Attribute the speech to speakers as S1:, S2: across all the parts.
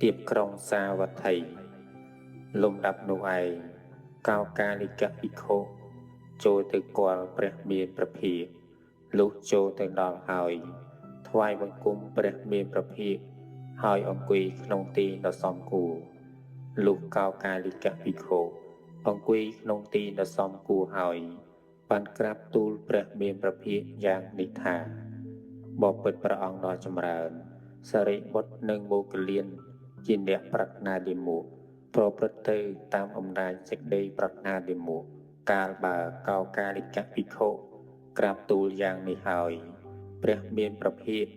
S1: ទៀបក្រុងសាវត្ថីលំដាប់នោះឯងកោកាលិកភិក្ខុចូលទៅគាល់ព្រះមានព្រះភិក្ខលុះចូលទៅដល់ហើយថ្វាយបង្គំព្រះមានព្រះភិក្ខហើយអង្គុយក្នុងទីដ៏សមគួរលុះកោកាលិកភិក្ខុអង្គុយក្នុងទីដ៏សមគួរហើយបានក្រាបទូលព្រះមានព្រះភិក្ខយ៉ាងនេះថាបបិទ្ធព្រះអង្គដ៏ចម្រើនសារីបុត្រនិងមោគលានជាអ្នកប្រាថ្នាលាមកប្រព្រឹត្តទៅតាមអំណាចសេចក្តីប្រាថ្នាលាមកកាលបើកោកាលិកភិក្ខុក្រាបទូលយ៉ាងនេះហើយព្រះមានព្រះភិក្ខ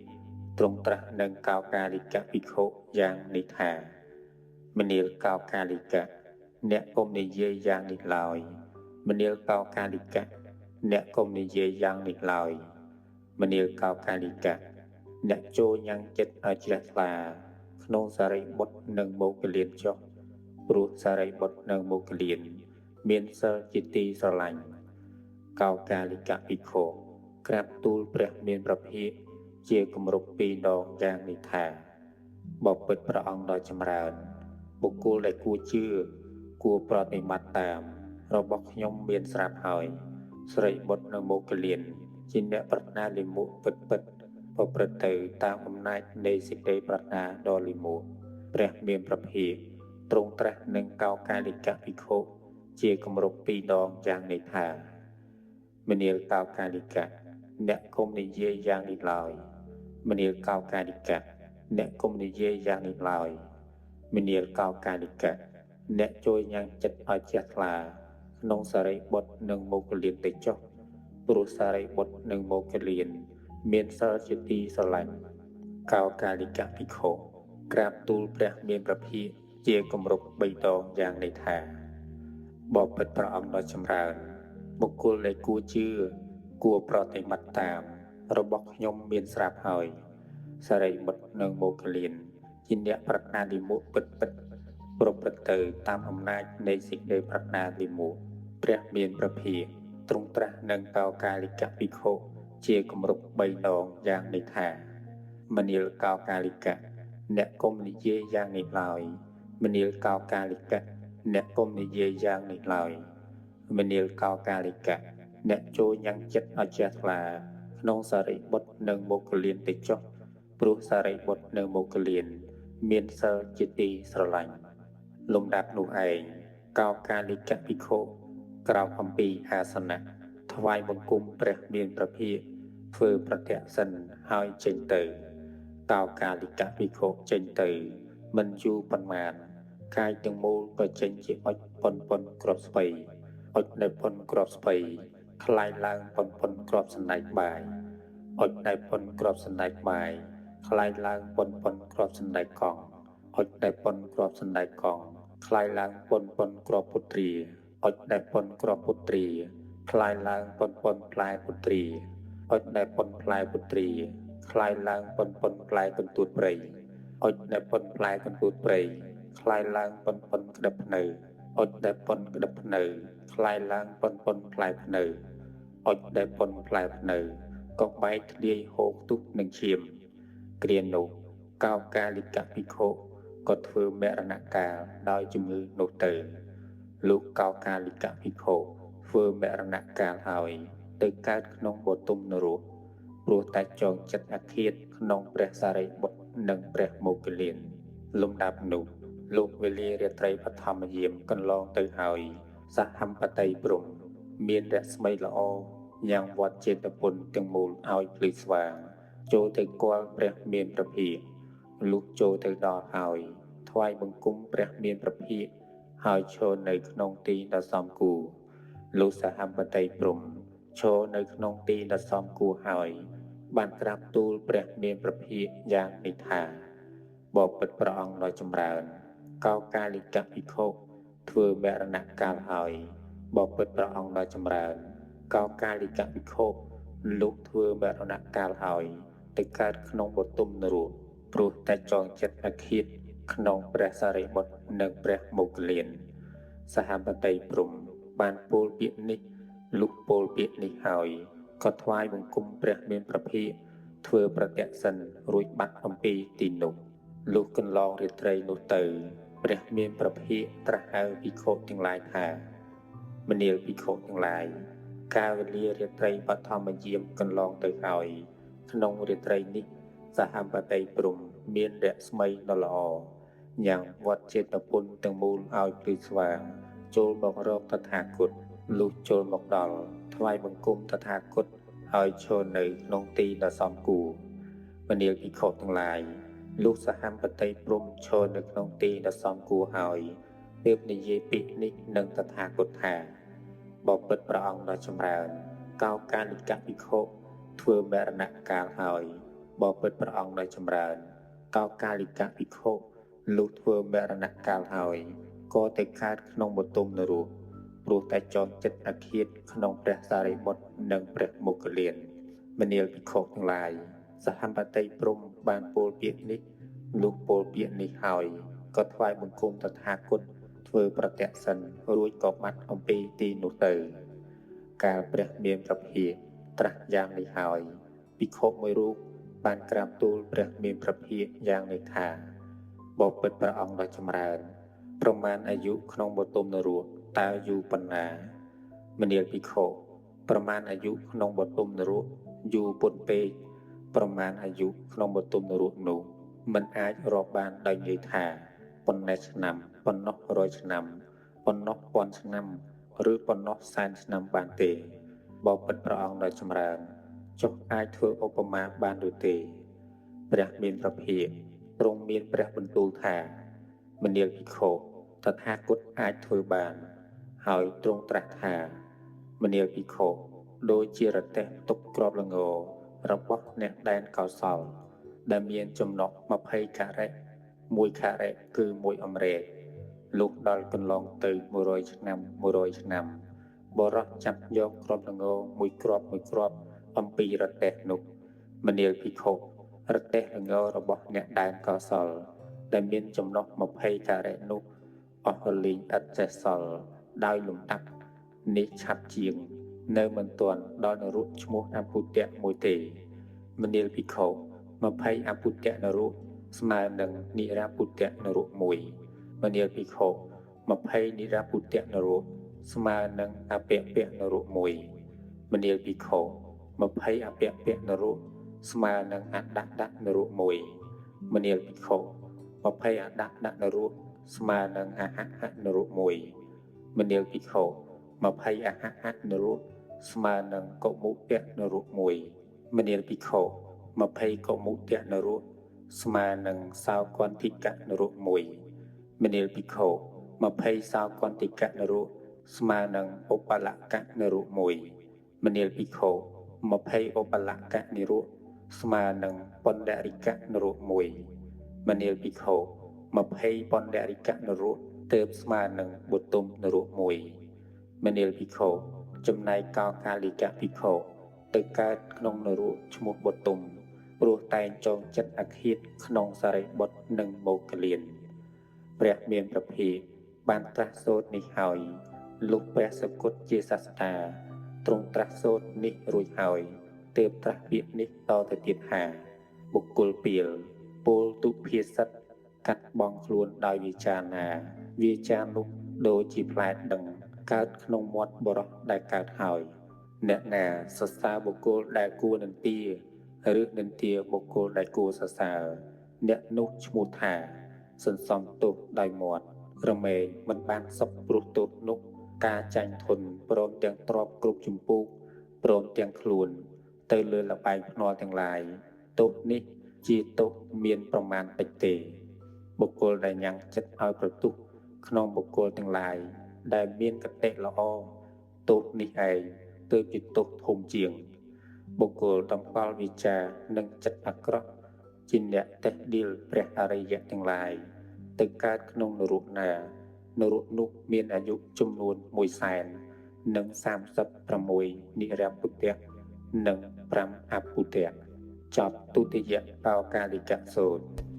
S1: ទ្រង់ត្រាស់នឹងកោកាលិកភិក្ខុយ៉ាងនេះថាមនាលកោកាលិកៈអ្នកកុំនិយាយយ៉ាងនេះឡើយមនាលកោកាលិកៈអ្នកកុំនិយាយយ៉ាងនេះឡើយមនាលកោកាលិកៈអ្នកចូលញ៉ាំងចិត្តឲ្យជ្រះថ្លាក្នុងសារីបុត្រនិងមោគលានចុះព្រោះសារីបុត្រនិងមោគលានមានសិលជាទីស្រឡាញ់កោកាលិកភិក្ខុក្រាបទូលព្រះមានព្រះភិក្ខជាគម្រប់2ដងយ៉ាងនេះថាបបិទ្ធព្រះអង្គដ៏ចម្រើនបុគ្គលដែលគួរជឿគួរប្រតិបត្តិតាមរបស់ខ្ញុំមានស្រាប់ហើយស្រីបុត្រនិងមោគលានជាអ្នកប្រាថ្នាលាមកពិតប្រព្រឹត្តទៅតាមអំណាចនៃសេចក្តីប្រាថ្នាដ៏លាមកព្រះមានព្រះភិក្ខទ្រង់ត្រាស់នឹងកោកាលិកភិក្ខុជាគម្រប់2ដងយ៉ាងនេះថាមនាលកោកាលិកៈអ្នកកុំនិយាយយ៉ាងនេះឡើយមនាលកោកាលិកៈអ្នកកុំនិយាយយ៉ាងនេះឡើយមនាលកោកាលិកៈអ្នកជួយញ៉ាំងចិត្តឲ្យជ្រះថ្លាក្នុងសារីបុត្រនិងមោគលានទៅចុះព្រោះសារីបុត្រនិងមោគលានមានសិលជាទីស្រឡាញ់កោកាលិកភិក្ខុក្រាបទូលព្រះមានព្រះភិក្ខជាគម្រប់3ដងយ៉ាងនេះថាបបិទ្ធព្រះអង្គដ៏ចម្រើនបុគ្គលដែលគួរជឿគួរប្រតិបត្តិតាមរបស់ខ្ញុំមានស្រាប់ហើយសារីបុត្រនិងមោគលានជាអ្នកប្រាថ្នាលាមកពិតប្រព្រឹត្តទៅតាមអំណាចនៃសេចក្តីប្រាថ្នាលាមកព្រះមានព្រះភិក្ខទ្រង់ត្រាស់នឹងកោកាលិកភិក្ខុជាគម្រប់3ដងយ៉ាងនេះថាមនាលកោកាលិកៈអ្នកកុំនិយាយយ៉ាងនេះឡើយមនាលកោកាលិកៈអ្នកកុំនិយាយយ៉ាងនេះឡើយមនាលកោកាលិកៈអ្នកចូលញ៉ាំងចិត្តឲ្យជ្រះថ្លាក្នុងសារីបុត្រនិងមោគលានទៅចុះព្រោះសារីបុត្រនិងមោគលានមានសិលជាទីស្រឡាញ់លំដាប់នោះឯងកោកាលិកភិក្ខុក្រោកអំពីអាសនៈថ្វាយបង្គំព្រះមានព្រះភិក្ខធ្វើប្រទក្សិណហើយចេញទៅកោកាលិកភិក្ខុចេញទៅមិនយូរប៉ុន្មានកាយទាំងមូលក៏ចេញជាអុចប៉ុនគ្រាប់ស្ពៃអុចដែលប៉ុនគ្រាប់ស្ពៃคล้ายឡើងប៉ុនគ្រាប់សណ្ដែកបាយអុចដែលប៉ុនគ្រាប់សណ្ដែកបាយคล้ายឡើងប៉ុនគ្រាប់សណ្ដែកកង់អុចដែលប៉ុនគ្រាប់សណ្ដែកកង់คล้ายឡើងប៉ុនគ្រាប់ពុត្រាអុចដែលប៉ុនគ្រាប់ពុត្រាคล้ายឡើងប៉ុនផ្លែពុត្រាអុចដែលប៉ុនផ្លែពុត្រាคล้ายឡើងប៉ុនផ្លែកន្ទួតព្រៃអុចដែលប៉ុនផ្លែកន្ទួតព្រៃคล้ายឡើងប៉ុនក្តឹបភ្នៅអុចដែលប៉ុនក្តឹបភ្នៅคล้ายឡើងប៉ុនផ្លែភ្នៅអុចដែលប៉ុនផ្លែភ្នៅក៏បែកធ្លាយហូរទុកនឹងឈាមគ្រានោះកោកាលិកភិក្ខុក៏ធ្វើមរណកាលដោយជំងឺនោះទៅលោកកោកាលិកភិក្ខុធ្វើមរណកាលហើយទៅកើតក្នុងបទុមនរកព្រោះតែចងចិត្តអាឃាតក្នុងព្រះសារីបុត្រនិងព្រះមោគលានលំដាប់នោះលោកវេលារាត្រីបឋមយាមកន្លងទៅហើយសហម្បតីព្រំមានរស្មីល្អញ៉ាំងវត្តចេតពុនទាំងមូលឲ្យភ្លឺស្វាងចូលទៅគាល់ព្រះមានព្រះភិក្ខលុះចូលទៅដល់ហើយថ្វាយបង្គំព្រះមានព្រះភិក្ខហើយឈរនៅក្នុងទីដ៏សមគួរលុះសហម្បតីព្រំឈរនៅក្នុងទីដ៏សមគួរហើយបានក្រាបទូលព្រះមានព្រះភិក្ខយ៉ាងនេះថាបបិទ្ធព្រះអង្គដ៏ចម្រើនកោកាលិកភិក្ខុធ្វើមរណកាលហើយបបិទ្ធព្រះអង្គដ៏ចម្រើនកោកាលិកភិក្ខុលុះធ្វើមរណកាលហើយទៅកើតក្នុងបទុមនរកព្រោះតែចងចិត្តអាឃាតក្នុងព្រះសារីបុត្រនិងព្រះមោគលានសហម្បតីព្រំបានពោលពាក្យនេះលុះពោលពាក្យនេះហើយក៏ថ្វាយបង្គំព្រះមានព្រះភិក្ខធ្វើប្រទក្សិណរួចបាត់អំពីទីនោះ លុះកន្លងរាត្រីនោះទៅព្រះមានប្រភិក្ខត្រាស់ហៅភិក្ខុទាំងឡាយថាមនាលភិក្ខុទាំងឡាយកាលវេលារាត្រីបឋមយាមកន្លងទៅហើយក្នុងរាត្រីនេះសហបតីព្រំមានរស្មីដ៏ល្អញ៉ាំងវត្តចេតពុនទាំងមូលឲ្យភ្លឺស្វាងចូលមករកតថាគតលុះចូលមកដល់ថ្វាយបង្គំតថាគតឲ្យឈរនៅក្នុងទីដ៏សមគួរមនាលភិក្ខុទាំងឡាយលុះសហបតីព្រំឈរនៅក្នុងទីដ៏សមគួរហើយទើបនិយាយពាក្យនេះនឹងតថាគតថាបបិទ្ធព្រះអង្គដ៏ចម្រើនកោកាលិកភិក្ខុធ្វើមរណកាលហើយបបិទ្ធព្រះអង្គដ៏ចម្រើនកោកាលិកភិក្ខុលុះធ្វើមរណកាលហើយក៏ទៅកើតក្នុងបទុមនរកព្រោះតែចងចិត្តអាឃាតក្នុងព្រះសារីបុត្រនិងព្រះមុគលានមនាលភិក្ខុទាំងឡាយសហបតីព្រំបានពោលពាក្យនេះលុះពោលពាក្យនេះហើយក៏ថ្វាយបង្គំតថាគតធ្វើប្រតិសិនរួចក៏បាត់អំពីទីនោះទៅកាលព្រះមានប្រភិក្ខត្រាស់យ៉ាងនេះហើយភិក្ខុមួយរូបបានក្រាបទូលព្រះមានប្រភិក្ខយ៉ាងនេះថាបបិទ្ធព្រះអង្គដ៏ចម្រើនប្រមាណអាយុក្នុងបទុមនរកតើយូរប៉ុណ្ណាមនាលភិក្ខុប្រមាណអាយុក្នុងបទុមនរកយូរពុនពេកប្រមាណអាយុក្នុងបទុមនរកនោះមិនអាចរាប់បានដោយនិយាយថាប៉ុណ្ណេះឆ្នាំប៉ុណ្ណោះ100ឆ្នាំប៉ុណ្ណោះ1000ឆ្នាំឬប៉ុណ្ណោះ100,000ឆ្នាំបានទេបបិទ្ធព្រះអង្គដ៏ចម្រើនចុះអាចធ្វើឧបមាបានឬទេព្រះមានប្រភិក្ខទ្រង់មានព្រះបន្ទូលថាមនាលភិក្ខុតថាគតអាចធ្វើបានហើយទ្រង់ត្រាស់ថាមនាលភិក្ខុដូចជារទេះទុកក្របល្ងរបស់អ្នកដែនកោសលដែលមានចំណុក20ខារ៉េ1ខារ៉េគឺ1អម្រែកលុះដល់កន្លងទៅ100ឆ្នាំ100ឆ្នាំបរោះចាប់យកក្របល្ងមួយគ្រាប់អំពីរទេះនោះមនាលភិក្ខុរទេះល្ងរបស់អ្នកដែនកោសលដែលមានចំណុក20ការ៉េនោះអស់រលីងឥតចេះសល់ដោយលំដាប់នេះឆាប់ជាងនៅមិនទាន់ដល់នរុឈ្មោះអពុទ្ធៈមួយទេមនាលភិក្ខុ20អពុទ្ធៈនរុស្មើនឹងនិរាពុទ្ធៈនរុមួយមនាលភិក្ខុ20និរាពុទ្ធៈនរុស្មើនឹងអពពៈនរុមួយមនាលភិក្ខុ20អពពៈនរុស្មើនឹងអដដនរុមួយមនាលភិក្ខុ20អដដនរុស្មើនឹងអហហនរុមួយមនាលភិក្ខុ20អហហនរុស្មើនឹងកុមុទៈនរុមួយមនាលភិក្ខុ20កុមុទៈនរុស្មើនឹងសោគន្តិកៈនរុមួយមនាលភិក្ខុ20សោគន្តិកៈនរុស្មើនឹងឧបលកៈនរុមួយមនាលភិក្ខុ20ឧបលកៈនិរុស្មើនឹងបណ្ដរិកៈនរុមួយមនាលភិក្ខុ20បណ្ដរិកៈនរុទើបស្មើនឹងបទុមនរុមួយមនាលភិក្ខុចំណែកកោកាលិកៈភិក្ខុទៅកើតក្នុងនរុឈ្មោះបទុមព្រោះតែងចងចិត្តអាឃាតក្នុងសារីបុត្រនិងមោគលានព្រះមានប្រភិក្ខបានត្រាស់សូត្រនេះហើយលុះព្រះសគុតជាសាស្តាទ្រង់ត្រាស់សូត្រនេះរួចហើយទើបត្រាស់ពាក្យនេះតទៅទៀតថាបុគ្គលពាលពោលទុភាសិតកាត់បងខ្លួនដោយវាចាណាវាចានោះដូចជាផ្លែដឹងកើតក្នុងមាត់បរោះដែលកើតហើយអ្នកណាសរសើរបុគ្គលដែលគួរនិន្ទាឬនិន្ទាបុគ្គលដែលគួរសរសើរអ្នកនោះឈ្មោះថាសន្សំទោសដោយមាត់រមែងមិនបានសុខព្រោះទោសនោះការចាញ់ធនព្រមទាំងទ្របគ្រប់ចម្ពោះព្រមទាំងខ្លួនទៅលើលបែងភ្នាល់ទាំងឡាយទោសនេះជាទោសមានប្រមាណតិចទេបុគ្គលដែលញ៉ាំងចិត្តឲ្យប្រទុះក្នុងបុគ្គលទាំងឡាយដែលមានកតេល្អទោសនេះឯងទើបជាទោសធំជាងបុគ្គលតម្កល់វិចារនិងចិត្តអាក្រក់ជាអ្នកតេះដៀលព្រះអរិយៈទាំងឡាយទៅកើតក្នុងនរកណានរកនោះមានអាយុចំនួន100,000និង36និរពុទ្ធៈនិង5អពុទ្ធៈចប់ទុតិយកោកាលិកសូត្រ